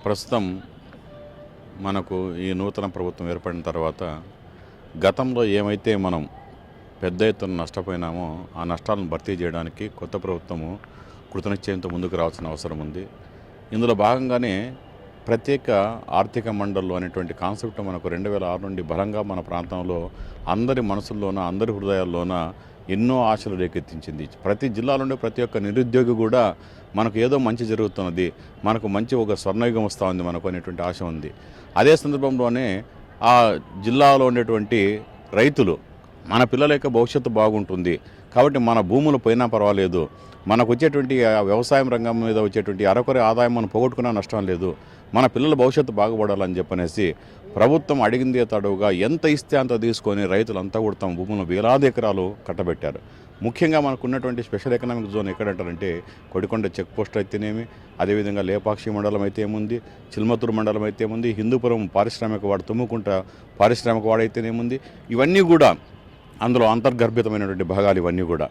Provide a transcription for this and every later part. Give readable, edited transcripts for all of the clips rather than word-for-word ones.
ప్రస్తుతం మనకు ఈ నూతన ప్రభుత్వం ఏర్పడిన తర్వాత గతంలో ఏమైతే మనం పెద్ద ఎత్తున నష్టపోయినామో ఆ నష్టాలను భర్తీ చేయడానికి కొత్త ప్రభుత్వము కృతనిశ్చయంతో ముందుకు రావాల్సిన అవసరం ఉంది. ఇందులో భాగంగానే ప్రత్యేక ఆర్థిక మండళ్ళు అనేటువంటి కాన్సెప్ట్ మనకు 2006 నుండి బలంగా మన ప్రాంతంలో అందరి మనసుల్లోన అందరి హృదయాల్లోన ఎన్నో ఆశలు రేకెత్తించింది. ప్రతి జిల్లాలోనే ప్రతి ఒక్క నిరుద్యోగి కూడా మనకు ఏదో మంచి జరుగుతున్నది, మనకు మంచి ఒక స్వర్ణయుగం వస్తూ ఉంది మనకు అనేటువంటి ఆశ ఉంది. అదే సందర్భంలోనే ఆ జిల్లాలో ఉండేటువంటి రైతులు మన పిల్లల యొక్క భవిష్యత్తు బాగుంటుంది కాబట్టి మన భూములు పోయినా పర్వాలేదు, మనకు వచ్చేటువంటి వ్యవసాయం రంగం మీద వచ్చేటువంటి అరకొర ఆదాయం మనం పోగొట్టుకున్నా నష్టం లేదు, మన పిల్లల భవిష్యత్తు బాగుపడాలని చెప్పనేసి ప్రభుత్వం అడిగిందే తడువుగా ఎంత ఇస్తే అంత తీసుకొని రైతులంతా కూడా తమ భూములను వేలాది ఎకరాలు కట్టబెట్టారు. ముఖ్యంగా మనకు ఉన్నటువంటి స్పెషల్ ఎకనామిక్ జోన్ ఎక్కడంటారంటే కొడికొండ చెక్ పోస్ట్ అయితేనేమి, అదేవిధంగా లేపాక్షి మండలం అయితే ఏముంది, చిల్మతూరు మండలం అయితే ఏముంది, హిందూపురం పారిశ్రామిక వాడు, తుమ్ముకుంట పారిశ్రామిక వాడు అయితేనేముంది, ఇవన్నీ కూడా అందులో అంతర్గర్భితమైనటువంటి భాగాలు ఇవన్నీ కూడా.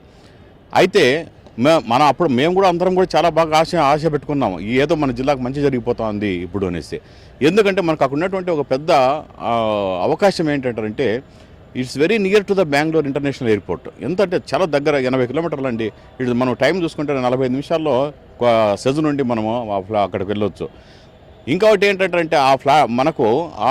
అయితే మేము కూడా అందరం కూడా చాలా బాగా ఆశ పెట్టుకున్నాము, ఏదో మన జిల్లాకు మంచి జరిగిపోతుంది ఇప్పుడు అనేసి. ఎందుకంటే మనకు అక్కడ ఉన్నటువంటి ఒక పెద్ద అవకాశం ఏంటంటే it's very near to the Bengaluru international airport. ఎంత అంటే చాలా దగ్గర, 80 కిలోమీటర్లు అండి. ఇది మనం టైం చూసుకుంటే 45 నిమిషాల్లో సెజు నుండి మనము అక్కడికి వెళ్ళొచ్చు. ఇంకొకటి ఏంటంటే మనకు ఆ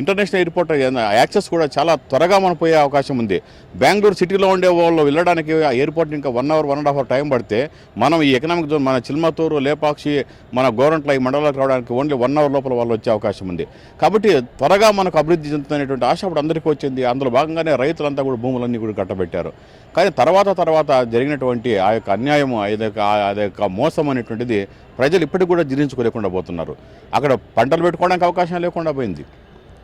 ఇంటర్నేషనల్ ఎయిర్పోర్ట్ యాక్సెస్ కూడా చాలా త్వరగా మనం పోయే అవకాశం ఉంది. బెంగళూరు సిటీలో ఉండే వాళ్ళు వెళ్ళడానికి ఆ ఎయిర్పోర్ట్ ఇంకా 1 అవర్ 1.5 అవర్ టైం పడితే మనం ఈ ఎకనామిక్ జోన్ మన చిల్మతూరు, లేపాక్షి, మన గోరంట్ల ఈ మండలాలకు రావడానికి ఓన్లీ 1 అవర్ లోపల వాళ్ళు వచ్చే అవకాశం ఉంది. కాబట్టి త్వరగా మనకు అభివృద్ధి చెందుతున్నటువంటి ఆశ అప్పుడు అందరికీ వచ్చింది. అందులో భాగంగానే రైతులంతా కూడా భూములన్నీ కూడా కట్టబెట్టారు. కానీ తర్వాత జరిగినటువంటి ఆ యొక్క అన్యాయం, అదొక మోసం అనేటువంటిది ప్రజలు ఇప్పటికి కూడా జీర్ణించుకోలేకుండా పోతున్నారు. అక్కడ పంటలు పెట్టుకోవడానికి అవకాశం లేకుండా పోయింది.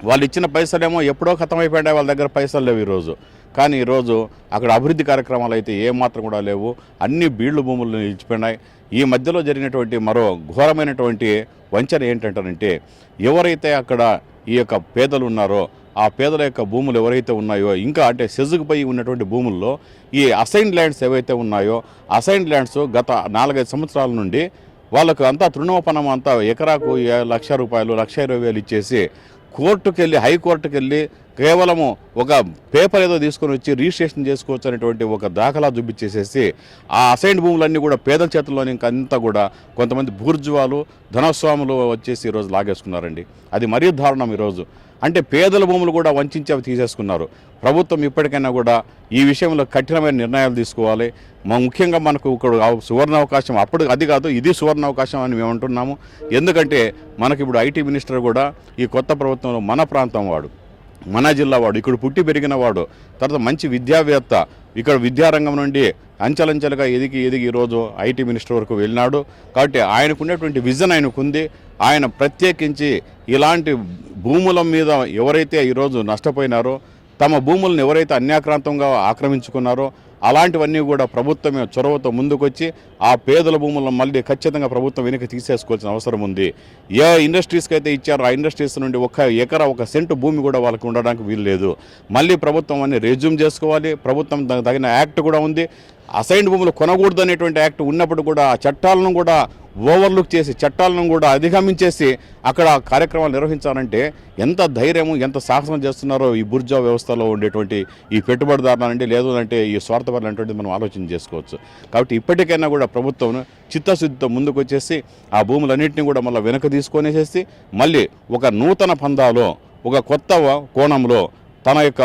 వాళ్ళు ఇచ్చిన పైసలేమో ఎప్పుడో ఖతం అయిపోయాయి, వాళ్ళ దగ్గర పైసలు లేవు ఈరోజు. కానీ ఈరోజు అక్కడ అభివృద్ధి కార్యక్రమాలు అయితే ఏమాత్రం కూడా లేవు, అన్ని బీళ్లు భూములు నిలిచిపోయినాయి. ఈ మధ్యలో జరిగినటువంటి మరో ఘోరమైనటువంటి వంచన ఏంటంటే ఎవరైతే అక్కడ ఈ యొక్క పేదలు ఉన్నారో ఆ పేదల యొక్క భూములు ఎవరైతే ఉన్నాయో, ఇంకా అంటే సెజుకు పోయి ఉన్నటువంటి భూముల్లో ఈ అసైన్డ్ ల్యాండ్స్ ఏవైతే ఉన్నాయో అసైన్డ్ ల్యాండ్స్ గత 4-5 సంవత్సరాల నుండి వాళ్ళకు అంతా తృణోపనం అంతా ఎకరాకు 1,00,000 రూపాయలు, 1,20,000 ఇచ్చేసి హైకోర్టుకు వెళ్ళి కేవలము ఒక పేపర్ ఏదో తీసుకొని వచ్చి రిజిస్ట్రేషన్ చేసుకోవచ్చు అనేటువంటి ఒక దాఖలా చూపించేసేసి ఆ అసైన్డ్ భూములన్నీ కూడా పేదల చేతుల్లోని ఇంకంతా కూడా కొంతమంది బూర్జువాలు, ధనస్వాములు వచ్చేసి ఈరోజు లాగేసుకున్నారండి. అది మరీ దారుణం. ఈరోజు అంటే పేదల భూములు కూడా వంచి అవి తీసేసుకున్నారు. ప్రభుత్వం ఇప్పటికైనా కూడా ఈ విషయంలో కఠినమైన నిర్ణయాలు తీసుకోవాలి. ముఖ్యంగా మనకు ఇక్కడ సువర్ణ అవకాశం, అప్పుడు అది కాదు ఇది సువర్ణ అవకాశం అని మేము అంటున్నాము. ఎందుకంటే మనకి ఇప్పుడు ఐటీ మినిస్టర్ కూడా ఈ కొత్త ప్రభుత్వంలో మన ప్రాంతం వాడు, మన జిల్లా వాడు, ఇక్కడ పుట్టి పెరిగిన వాడు, తర్వాత మంచి విద్యావేత్త, ఇక్కడ విద్యారంగం నుండి అంచెలంచెలుగా ఎదిగి ఈరోజు ఐటీ మినిస్టర్ వరకు వెళ్ళినాడు. కాబట్టి ఆయనకున్నటువంటి విజన్ ఆయనకుంది. ఆయన ప్రత్యేకించి ఇలాంటి భూముల మీద ఎవరైతే ఈరోజు నష్టపోయినారో, తమ భూములను ఎవరైతే అన్యాక్రాంతంగా ఆక్రమించుకున్నారో అలాంటివన్నీ కూడా ప్రభుత్వమే చొరవతో ముందుకొచ్చి ఆ పేదల భూములను మళ్ళీ ఖచ్చితంగా ప్రభుత్వం వెనక్కి తీసేసుకోవాల్సిన అవసరం ఉంది. ఏ ఇండస్ట్రీస్కి అయితే ఇచ్చారో ఆ ఇండస్ట్రీస్ నుండి 1 ఎకరా 1 సెంటు భూమి కూడా వాళ్ళకి ఉండడానికి వీలు లేదు. మళ్ళీ ప్రభుత్వం అన్ని రెజ్యూమ్ చేసుకోవాలి. ప్రభుత్వం తగిన యాక్ట్ కూడా ఉంది. అసైన్డ్ భూములు కొనకూడదు అనేటువంటి యాక్ట్ ఉన్నప్పుడు కూడా ఆ చట్టాలను కూడా ఓవర్లుక్ చేసి చట్టాలను కూడా అధిగమించేసి అక్కడ కార్యక్రమాలు నిర్వహించాలంటే ఎంత ధైర్యము ఎంత సాహసం చేస్తున్నారో ఈ బుర్జా వ్యవస్థలో ఉండేటువంటి ఈ పెట్టుబడిదారులంటే లేదు అంటే ఈ స్వార్థపరులు అనేటువంటిది మనం ఆలోచన చేసుకోవచ్చు. కాబట్టి ఇప్పటికైనా కూడా ప్రభుత్వం చిత్తశుద్ధితో ముందుకు వచ్చేసి ఆ భూములన్నింటినీ కూడా మళ్ళీ వెనక తీసుకొనేసేసి మళ్ళీ ఒక నూతన పందాలో ఒక కొత్త కోణంలో తన యొక్క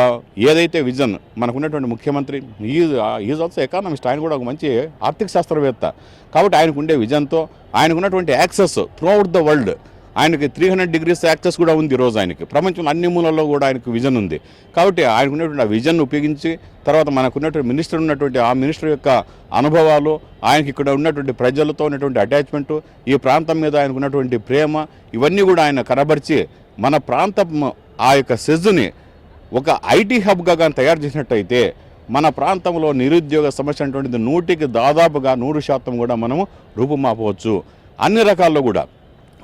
ఏదైతే విజన్ మనకున్నటువంటి ముఖ్యమంత్రి ఈజ్ ఆల్సో ఎకానమిస్ట్, ఆయన కూడా ఒక మంచి ఆర్థిక శాస్త్రవేత్త. కాబట్టి ఆయనకు ఉండే విజన్తో ఆయనకున్నటువంటి access through out the world, ఆయనకి 300 degrees యాక్సెస్ కూడా ఉంది ఈరోజు. ఆయనకి ప్రపంచంలో అన్ని మూలల్లో కూడా ఆయనకు విజన్ ఉంది. కాబట్టి ఆయనకున్నటువంటి ఆ విజన్ ఉపయోగించి తర్వాత మనకున్నటువంటి మినిస్టర్ ఉన్నటువంటి ఆ మినిస్టర్ యొక్క అనుభవాలు, ఆయనకి ఇక్కడ ఉన్నటువంటి ప్రజలతో ఉన్నటువంటి అటాచ్మెంటు, ఈ ప్రాంతం మీద ఆయనకున్నటువంటి ప్రేమ, ఇవన్నీ కూడా ఆయన కనబరిచి మన ప్రాంతం ఆ యొక్క సెజ్ని ఒక ఐటీ హబ్గా కానీ తయారు చేసినట్టయితే మన ప్రాంతంలో నిరుద్యోగ సమస్య అనేటువంటిది 100కి దాదాపుగా 100% కూడా మనము రూపుమాపవచ్చు. అన్ని రకాల్లో కూడా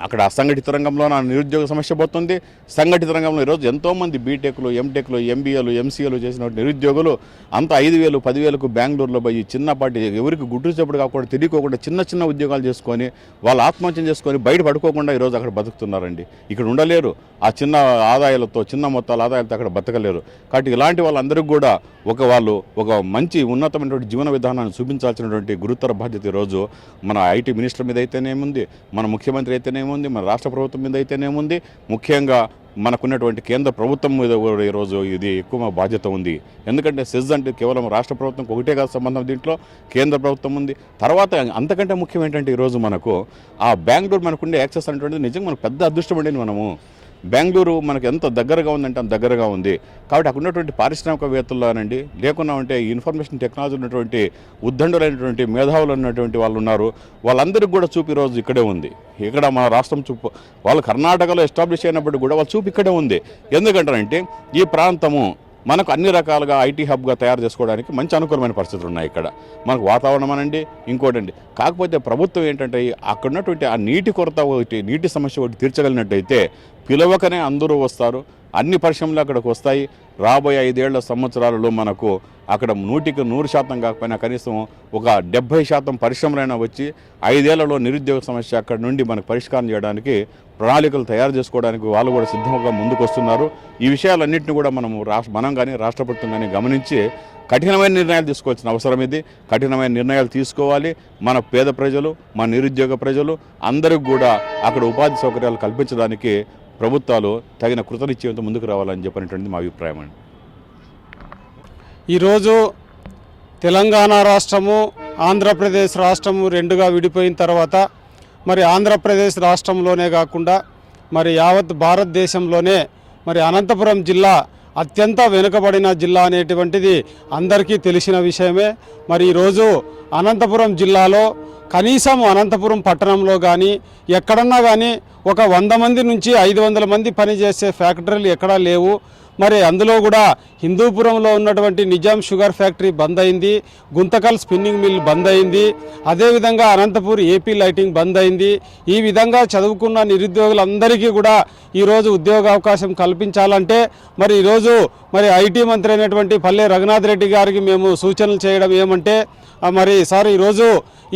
అక్కడ అసంఘటిత రంగంలో నా నిరుద్యోగ సమస్య పోతుంది, సంఘటిత రంగంలో ఈరోజు ఎంతోమంది బీటెక్లు, ఎంటెక్లు, ఎంబీఏలు, ఎంసీఏలు చేసిన నిరుద్యోగులు అంత 5,000, 10,000కు బెంగళూరులో పోయి చిన్నపాటి ఎవరికి గుడ్డు చెప్పుడు కాకుండా తెలియకోకుండా చిన్న ఉద్యోగాలు చేసుకొని వాళ్ళు ఆత్మహత్యం చేసుకొని బయట పడుకోకుండా ఈరోజు అక్కడ బతుకుతున్నారండి. ఇక్కడ ఉండలేరు, ఆ చిన్న ఆదాయాలతో చిన్న మొత్తాల ఆదాయాలతో అక్కడ బతకలేరు. కాబట్టి ఇలాంటి వాళ్ళందరికీ కూడా వాళ్ళు ఒక మంచి ఉన్నతమైనటువంటి జీవన విధానాన్ని చూపించాల్సినటువంటి గురుతర బాధ్యత ఈరోజు మన ఐటీ మినిస్టర్ మీద అయితేనేముంది, మన ముఖ్యమంత్రి అయితేనేముంది, మన రాష్ట్ర ప్రభుత్వం మీద అయితేనేముంది, ముఖ్యంగా మనకున్నటువంటి కేంద్ర ప్రభుత్వం మీద కూడా ఈరోజు ఇది ఎక్కువ బాధ్యత ఉంది. ఎందుకంటే సెజ్ అంటే కేవలం రాష్ట్ర ప్రభుత్వంకి ఒకటే కాదు సంబంధం, దీంట్లో కేంద్ర ప్రభుత్వం ఉంది. తర్వాత అంతకంటే ముఖ్యం ఏంటంటే ఈరోజు మనకు ఆ బెంగళూరు మనకుండే యాక్సెస్ అనేటువంటిది నిజంగా మనకు పెద్ద అదృష్టం అండి. మనము బెంగళూరు మనకు ఎంత దగ్గరగా ఉందంటే అంత దగ్గరగా ఉంది. కాబట్టి అక్కడ ఉన్నటువంటి పారిశ్రామికవేత్తల్లోనండి లేకున్నా ఉంటే ఇన్ఫర్మేషన్ టెక్నాలజీ ఉన్నటువంటి ఉద్దండులైనటువంటి మేధావులు ఉన్నటువంటి వాళ్ళు ఉన్నారు, వాళ్ళందరికీ కూడా చూపు ఈరోజు ఇక్కడే ఉంది. ఇక్కడ మన రాష్ట్రం చూపు వాళ్ళు కర్ణాటకలో ఎస్టాబ్లిష్ అయినప్పుడు కూడా వాళ్ళ చూపు ఇక్కడే ఉంది. ఎందుకంటారంటే ఈ ప్రాంతము మనకు అన్ని రకాలుగా ఐటీ హబ్గా తయారు చేసుకోవడానికి మంచి అనుకూలమైన పరిస్థితులు ఉన్నాయి. ఇక్కడ మనకు వాతావరణం అనండి ఇంకోటండి. కాకపోతే ప్రభుత్వం ఏంటంటే అక్కడ ఉన్నటువంటి ఆ నీటి కొరత ఒకటి, నీటి సమస్య ఒకటి తీర్చగలిగినట్టయితే పిలవకనే అందరూ వస్తారు, అన్ని పరిశ్రమలు అక్కడికి వస్తాయి. రాబోయే 5 ఏళ్ల సంవత్సరాలలో మనకు అక్కడ 100కి 100% కాకపోయినా కనీసం ఒక 70% పరిశ్రమలైనా వచ్చి 5 ఏళ్లలో నిరుద్యోగ సమస్య అక్కడ నుండి మనకు పరిష్కారం చేయడానికి ప్రణాళికలు తయారు చేసుకోవడానికి వాళ్ళు కూడా సిద్ధంగా ముందుకు వస్తున్నారు. ఈ విషయాలన్నింటినీ కూడా మనం కానీ రాష్ట్ర ప్రభుత్వం కానీ గమనించి కఠినమైన నిర్ణయాలు తీసుకోవాల్సిన అవసరం ఇది. కఠినమైన నిర్ణయాలు తీసుకోవాలి. మన పేద ప్రజలు, మన నిరుద్యోగ ప్రజలు అందరికీ కూడా అక్కడ ఉపాధి సౌకర్యాలు కల్పించడానికి ప్రభుత్వాలు తగిన కృతనిశ్చయంతో ముందుకు రావాలని చెప్పినటువంటి మా అభిప్రాయం అండి. ఈరోజు తెలంగాణ రాష్ట్రము, ఆంధ్రప్రదేశ్ రాష్ట్రము రెండుగా విడిపోయిన తర్వాత మరి ఆంధ్రప్రదేశ్ రాష్ట్రంలోనే కాకుండా మరి యావత్ భారతదేశంలోనే మరి అనంతపురం జిల్లా అత్యంత వెనుకబడిన జిల్లా అనేటువంటిది అందరికీ తెలిసిన విషయమే. మరి ఈరోజు అనంతపురం జిల్లాలో కనీసం అనంతపురం పట్టణంలో కానీ ఎక్కడన్నా కానీ ఒక 100 మంది నుంచి 500 మంది పనిచేసే ఫ్యాక్టరీలు ఎక్కడా లేవు. మరి అందులో కూడా హిందూపురంలో ఉన్నటువంటి నిజాం షుగర్ ఫ్యాక్టరీ బంద్ అయింది, గుంతకల్ స్పిన్నింగ్ మిల్ బంద్ అయింది, అదేవిధంగా అనంతపూర్ ఏపీ లైటింగ్ బంద్ అయింది. ఈ విధంగా చదువుకున్న నిరుద్యోగులందరికీ కూడా ఈరోజు ఉద్యోగ అవకాశం కల్పించాలంటే మరి ఈరోజు మరి ఐటీ మంత్రి అయినటువంటి పల్లె రఘునాథ్ రెడ్డి గారికి మేము సూచనలు చేయడం ఏమంటే మరి సార్ ఈరోజు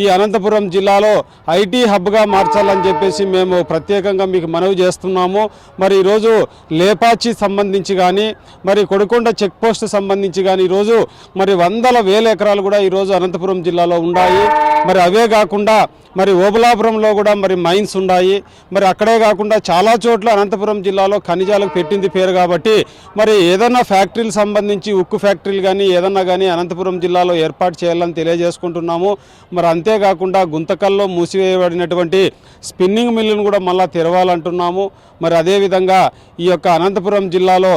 ఈ అనంతపురం జిల్లాలో ఐటీ హబ్గా మార్చాలని చెప్పేసి మేము ప్రత్యేకంగా మీకు మనవి చేస్తున్నాము. మరి ఈరోజు లేపాచి సంబంధించి కానీ మరి కొడికొండ చెక్ పోస్ట్ సంబంధించి కానీ ఈరోజు మరి 100,000 ఎకరాలు కూడా ఈరోజు అనంతపురం జిల్లాలో ఉన్నాయి. మరి అవే కాకుండా మరి ఓబులాపురంలో కూడా మరి మైన్స్ ఉన్నాయి. మరి అక్కడే కాకుండా చాలా చోట్ల అనంతపురం జిల్లాలో ఖనిజాలకు పెట్టింది పేరు కాబట్టి మరి ఏదన్నా ఫ్యాక్టరీలు సంబంధించి ఉక్కు ఫ్యాక్టరీలు కానీ ఏదన్నా కానీ అనంతపురం జిల్లాలో ఏర్పాటు చేయాలని తెలియజేసుకుంటున్నాము. మరి అంతేకాకుండా గుంతకల్లో మూసివేయబడినటువంటి స్పిన్నింగ్ మిల్లును కూడా మళ్ళీ తెరవాలంటున్నాము. మరి అదేవిధంగా ఈ యొక్క అనంతపురం జిల్లాలో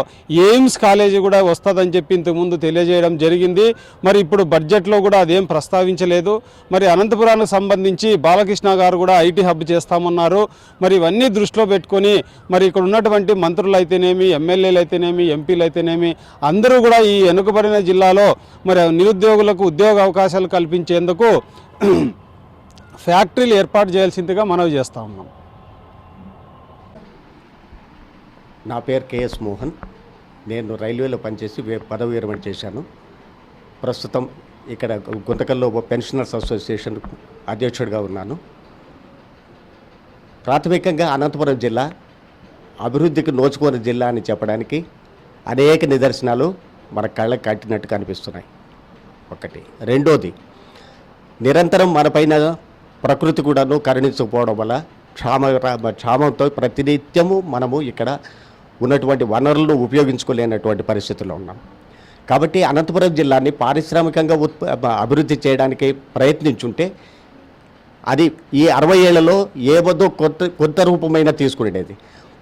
ఎయిమ్స్ కాలేజీ కూడా వస్తుందని చెప్పి ఇంతకుముందు తెలియజేయడం జరిగింది. మరి ఇప్పుడు బడ్జెట్లో కూడా అదేం ప్రస్తావించలేదు. మరి అనంతపురానికి సంబంధించి బాలకృష్ణ గారు కూడా ఐటీ హబ్ చేస్తామన్నారు. మరి ఇవన్నీ దృష్టిలో పెట్టుకొని మరి ఇక్కడ ఉన్నటువంటి మంత్రులు అయితేనేమి, ఎమ్మెల్యేలు అయితేనేమి, ఎంపీలు అయితేనేమి అందరూ కూడా ఈ వెనుకబడిన జిల్లాలో మరి నిరుద్యోగులకు ఉద్యోగ అవకాశాలు కల్పించేందుకు ఫ్యాక్టరీలు ఏర్పాటు చేయాల్సిందిగా మనవి చేస్తూ ఉన్నాం. నా పేరు కేఎస్ మోహన్. నేను రైల్వేలో పనిచేసి పదవి విరమణ చేశాను. ప్రస్తుతం ఇక్కడ గుంతకల్లో పెన్షనర్స్ అసోసియేషన్ అధ్యక్షుడిగా ఉన్నాను. ప్రాథమికంగా అనంతపురం జిల్లా అభివృద్ధికి నోచుకోని జిల్లా అని చెప్పడానికి అనేక నిదర్శనాలు మన కళ్ళకు కట్టినట్టు కనిపిస్తున్నాయి. ఒకటి. రెండోది, నిరంతరం మనపైన ప్రకృతి కూడాను కరుణించకపోవడం వల్ల క్షామంతో ప్రతినిత్యము మనము ఇక్కడ ఉన్నటువంటి వనరులను ఉపయోగించుకోలేనటువంటి పరిస్థితుల్లో ఉన్నాం. కాబట్టి అనంతపురం జిల్లాని పారిశ్రామికంగా అభివృద్ధి చేయడానికి ప్రయత్నించుంటే అది ఈ 60 ఏళ్లలో ఏదో కొత్త రూపమైన తీసుకునేది.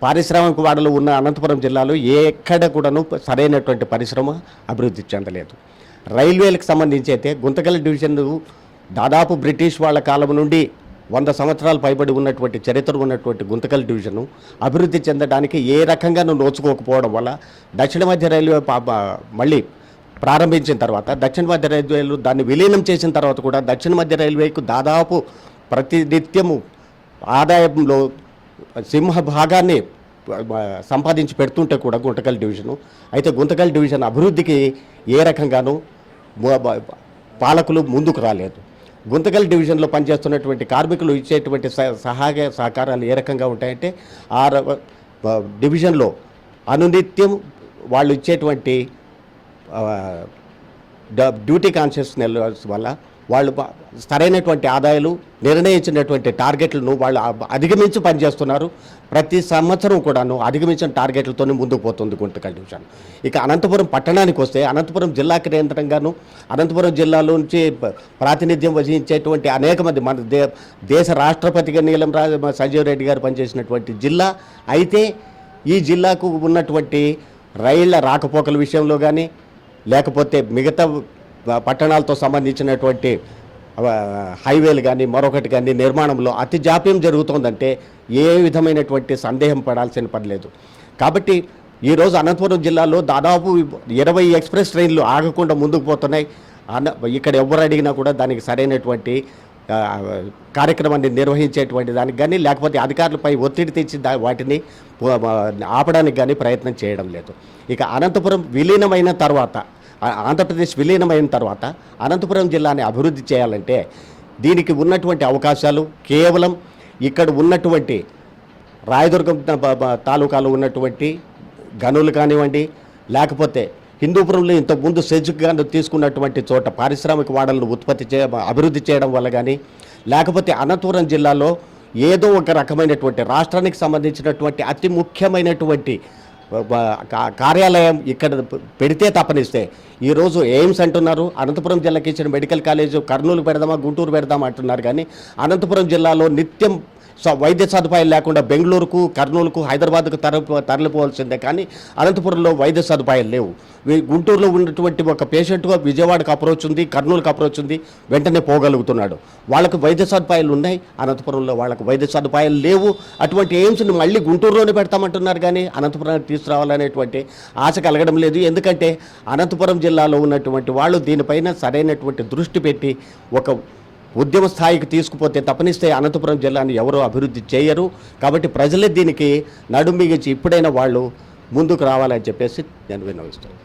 పారిశ్రామిక వాడలు ఉన్న అనంతపురం జిల్లాలో ఎక్కడ కూడాను సరైనటువంటి పరిశ్రమ అభివృద్ధి చెందలేదు. రైల్వేలకు సంబంధించి అయితే గుంతకల్ డివిజన్ దాదాపు బ్రిటిష్ వాళ్ళ కాలం నుండి 100 సంవత్సరాలు పైబడి ఉన్నటువంటి చరిత్ర ఉన్నటువంటి గుంతకల్ డివిజను అభివృద్ధి చెందడానికి ఏ రకంగానూ నోచుకోకపోవడం వల్ల దక్షిణ మధ్య రైల్వే మళ్ళీ ప్రారంభించిన తర్వాత దక్షిణ మధ్య రైల్వేలు దాన్ని విలీనం చేసిన తర్వాత కూడా దక్షిణ మధ్య రైల్వేకు దాదాపు ప్రతినిత్యము ఆదాయంలో సింహ భాగాన్ని సంపాదించి పెడుతుంటే కూడా గుంతకల్ డివిజను అయితే గుంతకల్ డివిజన్ అభివృద్ధికి ఏ రకంగానూ పాలకులు ముందుకు రాలేదు. గుంతకల్ డివిజన్లో పనిచేస్తున్నటువంటి కార్మికులు ఇచ్చేటువంటి సహాయ సహకారాలు ఏ రకంగా ఉంటాయంటే ఆ డివిజన్లో అనునిత్యం వాళ్ళు ఇచ్చేటువంటి డ్యూటీ కాన్షియస్నెస్ వల్ల వాళ్ళు సరైనటువంటి ఆదాయాలు నిర్ణయించినటువంటి టార్గెట్లను వాళ్ళు అధిగమించి పనిచేస్తున్నారు. ప్రతి సంవత్సరం కూడాను అధిగమించిన టార్గెట్లతోనే ముందుకు పోతుంది గుంతకల్ డివిజన్. ఇక అనంతపురం పట్టణానికి వస్తే అనంతపురం జిల్లా కేంద్రంగాను అనంతపురం జిల్లాలో నుంచి ప్రాతినిధ్యం వహించేటువంటి అనేక మంది మన దేశ రాష్ట్రపతిగా నీలం సంజీవ్ రెడ్డి గారు పనిచేసినటువంటి జిల్లా. అయితే ఈ జిల్లాకు ఉన్నటువంటి రైళ్ల రాకపోకల విషయంలో కానీ లేకపోతే మిగతా పట్టణాలతో సంబంధించినటువంటి హైవేలు కానీ మరొకటి కానీ నిర్మాణంలో అతి జాప్యం జరుగుతోందంటే ఏ విధమైనటువంటి సందేహం పడాల్సిన పని లేదు. కాబట్టి ఈరోజు అనంతపురం జిల్లాలో దాదాపు 20 ఎక్స్ప్రెస్ ట్రైన్లు ఆగకుండా ముందుకు పోతున్నాయి. ఇక్కడ ఎవరు అడిగినా కూడా దానికి సరైనటువంటి కార్యక్రమాన్ని నిర్వహించేటువంటి దానికి కానీ లేకపోతే అధికారులపై ఒత్తిడి తెచ్చి వాటిని ఆపడానికి కానీ ప్రయత్నం చేయడం లేదు. ఇక అనంతపురం విలీనమైన తర్వాత ఆంధ్రప్రదేశ్ విలీనమైన తర్వాత అనంతపురం జిల్లాని అభివృద్ధి చేయాలంటే దీనికి ఉన్నటువంటి అవకాశాలు కేవలం ఇక్కడ ఉన్నటువంటి రాయదుర్గం తాలూకాలో ఉన్నటువంటి గనులు కానివ్వండి లేకపోతే హిందూపురంలో ఇంతకుముందు సెజ్గా తీసుకున్నటువంటి చోట పారిశ్రామిక వాడలను అభివృద్ధి చేయడం వల్ల కానీ లేకపోతే అనంతపురం జిల్లాలో ఏదో ఒక రకమైనటువంటి రాష్ట్రానికి సంబంధించినటువంటి అతి ముఖ్యమైనటువంటి కార్యాలయం ఇక్కడ పెడితే తప్పనిస్తే ఈరోజు ఎయిమ్స్ అంటున్నారు, అనంతపురం జిల్లాకి ఇచ్చిన మెడికల్ కాలేజ్ కర్నూలు పెడదామా గుంటూరు పెడదామా అంటున్నారు. కానీ అనంతపురం జిల్లాలో నిత్యం వైద్య సదుపాయాలు లేకుండా బెంగళూరుకు కర్నూలుకు హైదరాబాద్కు తరలిపోవాల్సిందే. కానీ అనంతపురంలో వైద్య సదుపాయాలు లేవు. గుంటూరులో ఉన్నటువంటి ఒక పేషెంట్గా విజయవాడకు అప్రోచ్ ఉంది, కర్నూలుకు అప్రోచ్ ఉంది, వెంటనే పోగలుగుతున్నాడు. వాళ్ళకు వైద్య సదుపాయాలు ఉన్నాయి, అనంతపురంలో వాళ్ళకు వైద్య సదుపాయాలు లేవు. అటువంటి ఎయిమ్స్ని మళ్ళీ గుంటూరులోనే పెడతామంటున్నారు కానీ అనంతపురానికి తీసుకురావాలనేటువంటి ఆశ కలగడం లేదు. ఎందుకంటే అనంతపురం జిల్లాలో ఉన్నటువంటి వాళ్ళు దీనిపైన సరైనటువంటి దృష్టి పెట్టి ఒక ఉద్యమ స్థాయికి తీసుకుపోతే తప్పనిస్తే అనంతపురం జిల్లాని ఎవరూ అభివృద్ధి చేయరు. కాబట్టి ప్రజలే దీనికి నడుం బిగించి ఇప్పుడైనా వాళ్ళు ముందుకు రావాలని చెప్పేసి నేను విన్నవిస్తాను.